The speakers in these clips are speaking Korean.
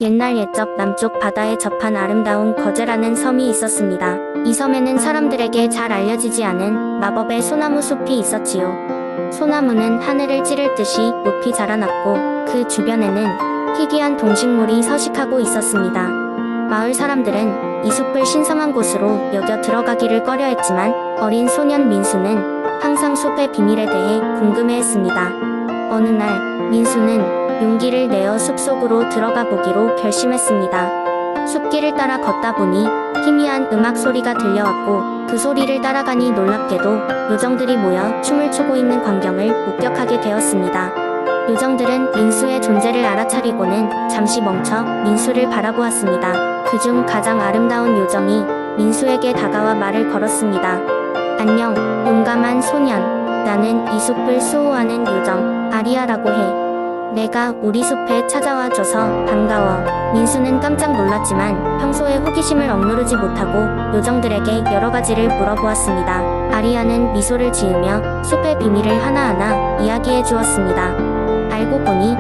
옛날 옛적 남쪽 바다에 접한 아름다운 거제라는 섬이 있었습니다. 이 섬에는 사람들에게 잘 알려지지 않은 마법의 소나무 숲이 있었지요. 소나무는 하늘을 찌를 듯이 높이 자라났고 그 주변에는 희귀한 동식물이 서식하고 있었습니다. 마을 사람들은 이 숲을 신성한 곳으로 여겨 들어가기를 꺼려했지만 어린 소년 민수는 항상 숲의 비밀에 대해 궁금해했습니다. 어느 날 민수는 용기를 내어 숲속으로 들어가 보기로 결심했습니다. 숲길을 따라 걷다 보니 희미한 음악 소리가 들려왔고 그 소리를 따라가니 놀랍게도 요정들이 모여 춤을 추고 있는 광경을 목격하게 되었습니다. 요정들은 민수의 존재를 알아차리고는 잠시 멈춰 민수를 바라보았습니다. 그중 가장 아름다운 요정이 민수에게 다가와 말을 걸었습니다. 안녕, 용감한 소년. 나는 이 숲을 수호하는 요정 아리아라고 해. 내가 우리 숲에 찾아와줘서 반가워. 민수는 깜짝 놀랐지만 평소에 호기심을 억누르지 못하고 요정들에게 여러 가지를 물어보았습니다. 아리아는 미소를 지으며 숲의 비밀을 하나하나 이야기해 주었습니다. 알고 보니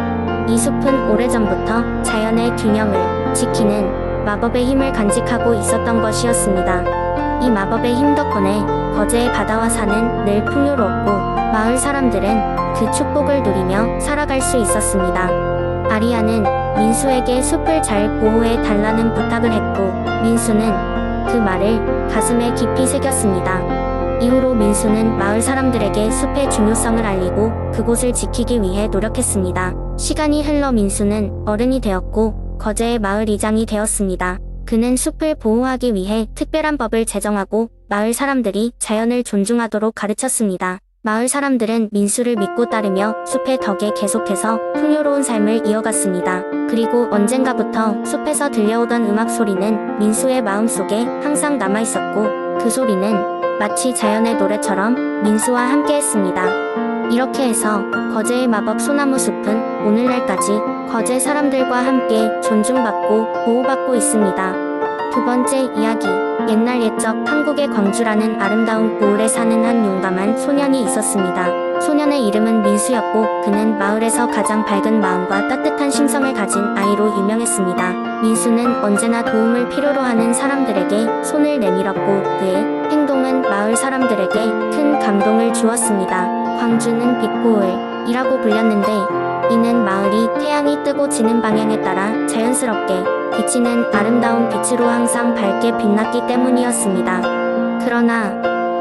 이 숲은 오래전부터 자연의 균형을 지키는 마법의 힘을 간직하고 있었던 것이었습니다. 이 마법의 힘 덕분에 거제의 바다와 산은 늘 풍요로웠고 마을 사람들은 그 축복을 누리며 살아갈 수 있었습니다. 아리아는 민수에게 숲을 잘 보호해 달라는 부탁을 했고 민수는 그 말을 가슴에 깊이 새겼습니다. 이후로 민수는 마을 사람들에게 숲의 중요성을 알리고 그곳을 지키기 위해 노력했습니다. 시간이 흘러 민수는 어른이 되었고 거제의 마을 이장이 되었습니다. 그는 숲을 보호하기 위해 특별한 법을 제정하고 마을 사람들이 자연을 존중하도록 가르쳤습니다. 마을 사람들은 민수를 믿고 따르며 숲의 덕에 계속해서 풍요로운 삶을 이어갔습니다. 그리고 언젠가부터 숲에서 들려오던 음악 소리는 민수의 마음속에 항상 남아있었고 그 소리는 마치 자연의 노래처럼 민수와 함께했습니다. 이렇게 해서 거제의 마법 소나무 숲은 오늘날까지 거제 사람들과 함께 존중받고 보호받고 있습니다. 두 번째 이야기. 옛날 옛적 한국의 광주라는 아름다운 고을에 사는 한 용감한 소년이 있었습니다. 소년의 이름은 민수였고 그는 마을에서 가장 밝은 마음과 따뜻한 심성을 가진 아이로 유명했습니다. 민수는 언제나 도움을 필요로 하는 사람들에게 손을 내밀었고 그의 행동은 마을 사람들에게 큰 감동을 주었습니다. 광주는 빛고을이라고 불렸는데 이는 마을이 태양이 뜨고 지는 방향에 따라 자연스럽게 비치는 아름다운 빛으로 항상 밝게 빛났기 때문이었습니다. 그러나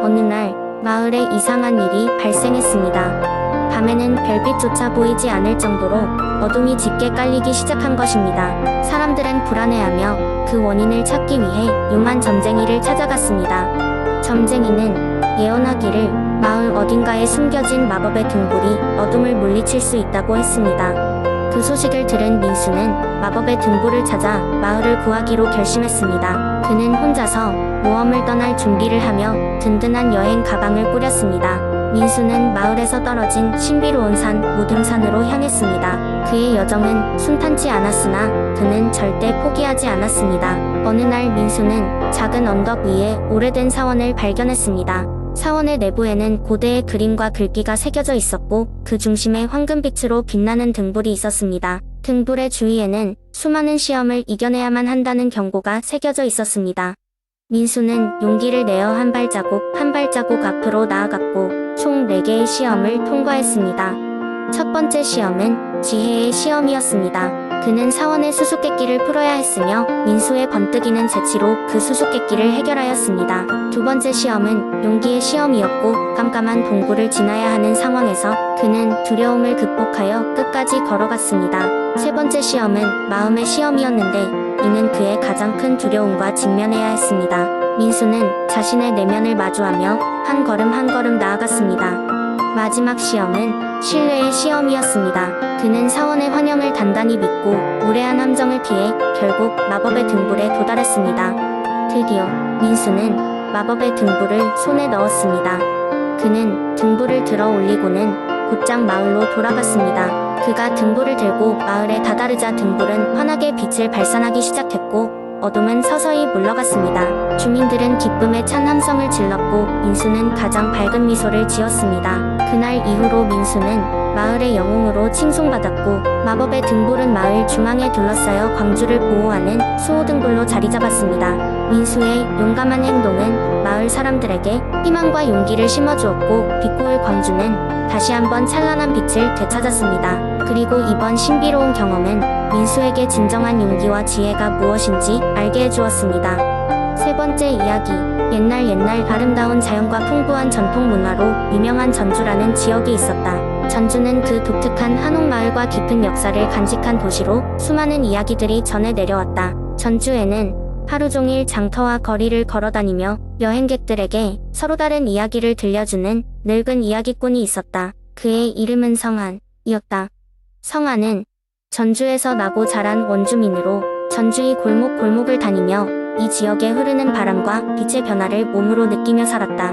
어느 날 마을에 이상한 일이 발생했습니다. 밤에는 별빛조차 보이지 않을 정도로 어둠이 짙게 깔리기 시작한 것입니다. 사람들은 불안해하며 그 원인을 찾기 위해 용한 점쟁이를 찾아갔습니다. 점쟁이는 예언하기를 마을 어딘가에 숨겨진 마법의 등불이 어둠을 물리칠 수 있다고 했습니다. 그 소식을 들은 민수는 마법의 등불을 찾아 마을을 구하기로 결심했습니다. 그는 혼자서 모험을 떠날 준비를 하며 든든한 여행 가방을 꾸렸습니다. 민수는 마을에서 떨어진 신비로운 산 무등산으로 향했습니다. 그의 여정은 순탄치 않았으나 그는 절대 포기하지 않았습니다. 어느 날 민수는 작은 언덕 위에 오래된 사원을 발견했습니다. 사원의 내부에는 고대의 그림과 글귀가 새겨져 있었고 그 중심에 황금빛으로 빛나는 등불이 있었습니다. 등불의 주위에는 수많은 시험을 이겨내야만 한다는 경고가 새겨져 있었습니다. 민수는 용기를 내어 한 발자국 한 발자국 앞으로 나아갔고 총 4개의 시험을 통과했습니다. 첫 번째 시험은 지혜의 시험이었습니다. 그는 사원의 수수께끼를 풀어야 했으며 민수의 번뜩이는 재치로 그 수수께끼를 해결하였습니다. 두 번째 시험은 용기의 시험이었고 깜깜한 동굴을 지나야 하는 상황에서 그는 두려움을 극복하여 끝까지 걸어갔습니다. 세 번째 시험은 마음의 시험이었는데 이는 그의 가장 큰 두려움과 직면해야 했습니다. 민수는 자신의 내면을 마주하며 한 걸음 한 걸음 나아갔습니다. 마지막 시험은 신뢰의 시험이었습니다. 그는 사원의 환영을 단단히 믿고 무례한 함정을 피해 결국 마법의 등불에 도달했습니다. 드디어 민수는 마법의 등불을 손에 넣었습니다. 그는 등불을 들어 올리고는 곧장 마을로 돌아갔습니다. 그가 등불을 들고 마을에 다다르자 등불은 환하게 빛을 발산하기 시작했고 어둠은 서서히 물러갔습니다. 주민들은 기쁨에 찬 함성을 질렀고 민수는 가장 밝은 미소를 지었습니다. 그날 이후로 민수는 마을의 영웅으로 칭송받았고 마법의 등불은 마을 중앙에 둘러싸여 광주를 보호하는 수호 등불로 자리 잡았습니다. 민수의 용감한 행동은 마을 사람들에게 희망과 용기를 심어주었고 빛고울 광주는 다시 한번 찬란한 빛을 되찾았습니다. 그리고 이번 신비로운 경험은 민수에게 진정한 용기와 지혜가 무엇인지 알게 해주었습니다. 세 번째 이야기. 옛날 아름다운 자연과 풍부한 전통 문화로 유명한 전주라는 지역이 있었다. 전주는 그 독특한 한옥마을과 깊은 역사를 간직한 도시로 수많은 이야기들이 전해 내려왔다. 전주에는 하루 종일 장터와 거리를 걸어다니며 여행객들에게 서로 다른 이야기를 들려주는 늙은 이야기꾼이 있었다. 그의 이름은 성한이었다. 성한은 전주에서 나고 자란 원주민으로 전주의 골목골목을 다니며 이 지역에 흐르는 바람과 빛의 변화를 몸으로 느끼며 살았다.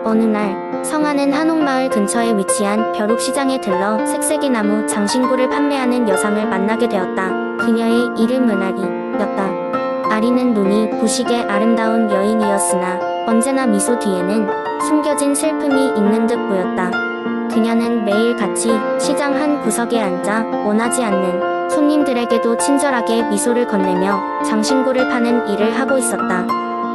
어느 날 성한은 한옥마을 근처에 위치한 벼룩시장에 들러 색색이 나무 장신구를 판매하는 여성을 만나게 되었다. 그녀의 이름은 아리였다. 아리는 눈이 부시게 아름다운 여인이었으나 언제나 미소 뒤에는 숨겨진 슬픔이 있는 듯 보였다. 그녀는 매일 같이 시장 한 구석에 앉아 원하지 않는 손님들에게도 친절하게 미소를 건네며 장신구를 파는 일을 하고 있었다.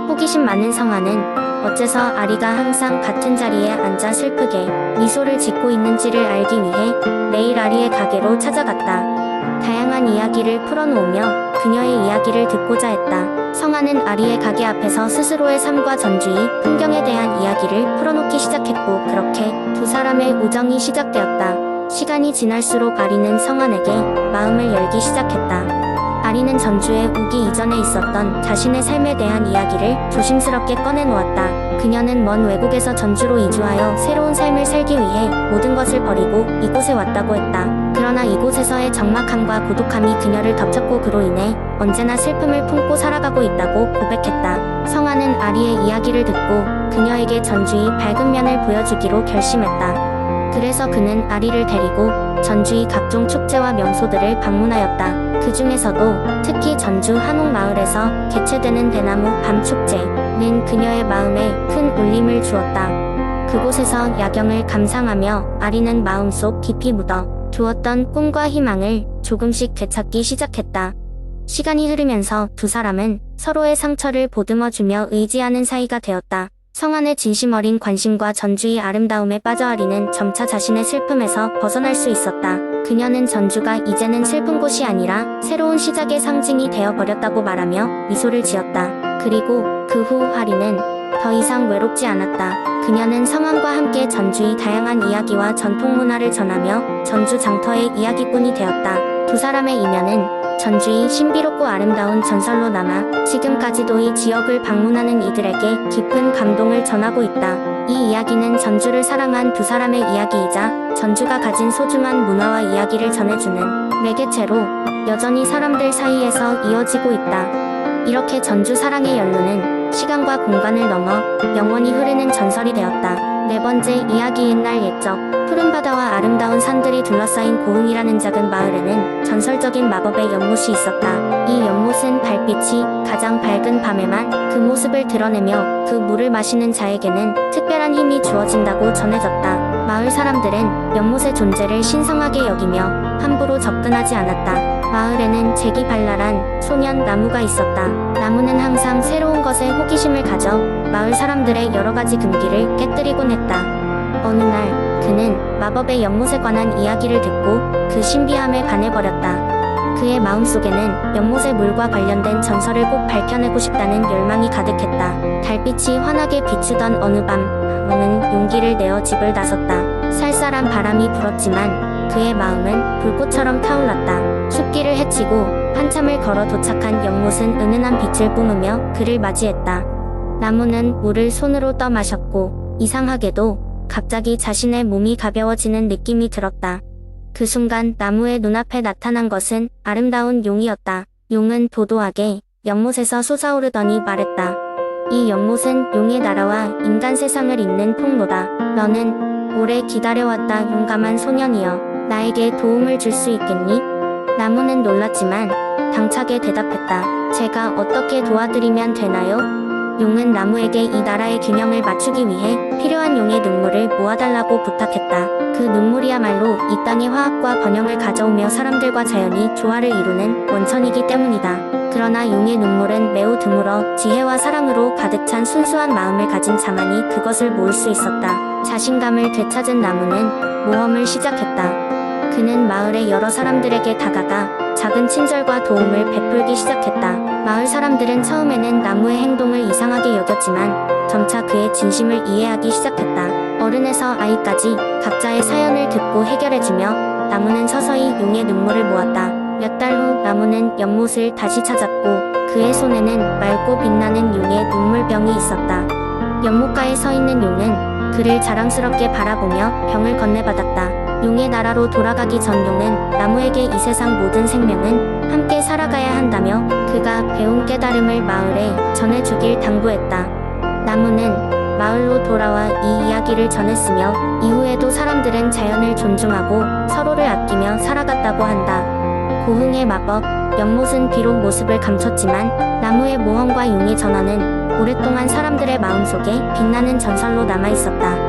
호기심 많은 성한은 어째서 아리가 항상 같은 자리에 앉아 슬프게 미소를 짓고 있는지를 알기 위해 매일 아리의 가게로 찾아갔다. 다양한 이야기를 풀어놓으며 그녀의 이야기를 듣고자 했다. 성한은 아리의 가게 앞에서 스스로의 삶과 전주의 풍경에 대한 이야기를 풀어놓기 시작했고 그렇게 두 사람의 우정이 시작되었다. 시간이 지날수록 아리는 성한에게 마음을 열기 시작했다. 아리는 전주에 오기 이전에 있었던 자신의 삶에 대한 이야기를 조심스럽게 꺼내놓았다. 그녀는 먼 외국에서 전주로 이주하여 새로운 삶을 살기 위해 모든 것을 버리고 이곳에 왔다고 했다. 그러나 이곳에서의 적막함과 고독함이 그녀를 덮쳤고 그로 인해 언제나 슬픔을 품고 살아가고 있다고 고백했다. 성한은 아리의 이야기를 듣고 그녀에게 전주의 밝은 면을 보여주기로 결심했다. 그래서 그는 아리를 데리고 전주의 각종 축제와 명소들을 방문하였다. 그 중에서도 특히 전주 한옥마을에서 개최되는 대나무 밤축제는 그녀의 마음에 큰 울림을 주었다. 그곳에서 야경을 감상하며 아리는 마음속 깊이 묻어 두었던 꿈과 희망을 조금씩 되찾기 시작했다. 시간이 흐르면서 두 사람은 서로의 상처를 보듬어주며 의지하는 사이가 되었다. 성한의 진심 어린 관심과 전주의 아름다움에 빠져 아리는 점차 자신의 슬픔에서 벗어날 수 있었다. 그녀는 전주가 이제는 슬픈 곳이 아니라 새로운 시작의 상징이 되어버렸다고 말하며 미소를 지었다. 그리고 그 후 아리는 더 이상 외롭지 않았다. 그녀는 성한과 함께 전주의 다양한 이야기와 전통 문화를 전하며 전주 장터의 이야기꾼이 되었다. 두 사람의 이면은 전주의 신비롭고 아름다운 전설로 남아 지금까지도 이 지역을 방문하는 이들에게 깊은 감동을 전하고 있다. 이 이야기는 전주를 사랑한 두 사람의 이야기이자 전주가 가진 소중한 문화와 이야기를 전해주는 매개체로 여전히 사람들 사이에서 이어지고 있다. 이렇게 전주 사랑의 연루는 시간과 공간을 넘어 영원히 흐르는 전설이 되었다. 네 번째 이야기. 옛날 옛적 푸른 바다와 아름다운 산들이 둘러싸인 고흥이라는 작은 마을에는 전설적인 마법의 연못이 있었다. 이 연못은 달빛이 가장 밝은 밤에만 그 모습을 드러내며 그 물을 마시는 자에게는 특별한 힘이 주어진다고 전해졌다. 마을 사람들은 연못의 존재를 신성하게 여기며 함부로 접근하지 않았다. 마을에는 재기발랄한 소년 나무가 있었다. 나무는 항상 새로운 것에 호기심을 가져 마을 사람들의 여러 가지 금기를 깨뜨리곤 했다. 어느 날 그는 마법의 연못에 관한 이야기를 듣고 그 신비함에 반해버렸다. 그의 마음속에는 연못의 물과 관련된 전설을 꼭 밝혀내고 싶다는 열망이 가득했다. 달빛이 환하게 비추던 어느 밤 나무는 용기를 내어 집을 나섰다. 쌀쌀한 바람이 불었지만 그의 마음은 불꽃처럼 타올랐다. 숲길을 헤치고 한참을 걸어 도착한 연못은 은은한 빛을 뿜으며 그를 맞이했다. 나무는 물을 손으로 떠마셨고 이상하게도 갑자기 자신의 몸이 가벼워지는 느낌이 들었다. 그 순간 나무의 눈앞에 나타난 것은 아름다운 용이었다. 용은 도도하게 연못에서 솟아오르더니 말했다. 이 연못은 용의 나라와 인간 세상을 잇는 통로다. 너는 오래 기다려왔다 용감한 소년이여. 나에게 도움을 줄 수 있겠니? 나무는 놀랐지만 당차게 대답했다. 제가 어떻게 도와드리면 되나요? 용은 나무에게 이 나라의 균형을 맞추기 위해 필요한 용의 눈물을 모아달라고 부탁했다. 그 눈물이야말로 이 땅의 화합과 번영을 가져오며 사람들과 자연이 조화를 이루는 원천이기 때문이다. 그러나 용의 눈물은 매우 드물어 지혜와 사랑으로 가득 찬 순수한 마음을 가진 자만이 그것을 모을 수 있었다. 자신감을 되찾은 나무는 모험을 시작했다. 그는 마을의 여러 사람들에게 다가가 작은 친절과 도움을 베풀기 시작했다. 마을 사람들은 처음에는 나무의 행동을 이상하게 여겼지만 점차 그의 진심을 이해하기 시작했다. 어른에서 아이까지 각자의 사연을 듣고 해결해주며 나무는 서서히 용의 눈물을 모았다. 몇 달 후 나무는 연못을 다시 찾았고 그의 손에는 맑고 빛나는 용의 눈물병이 있었다. 연못가에 서 있는 용은 그를 자랑스럽게 바라보며 병을 건네받았다. 용의 나라로 돌아가기 전 용은 나무에게 이 세상 모든 생명은 함께 살아가야 한다며 그가 배운 깨달음을 마을에 전해주길 당부했다. 나무는 마을로 돌아와 이 이야기를 전했으며 이후에도 사람들은 자연을 존중하고 서로를 아끼며 살아갔다고 한다. 고흥의 마법, 연못은 비록 모습을 감췄지만 나무의 모험과 용의 전화는 오랫동안 사람들의 마음속에 빛나는 전설로 남아있었다.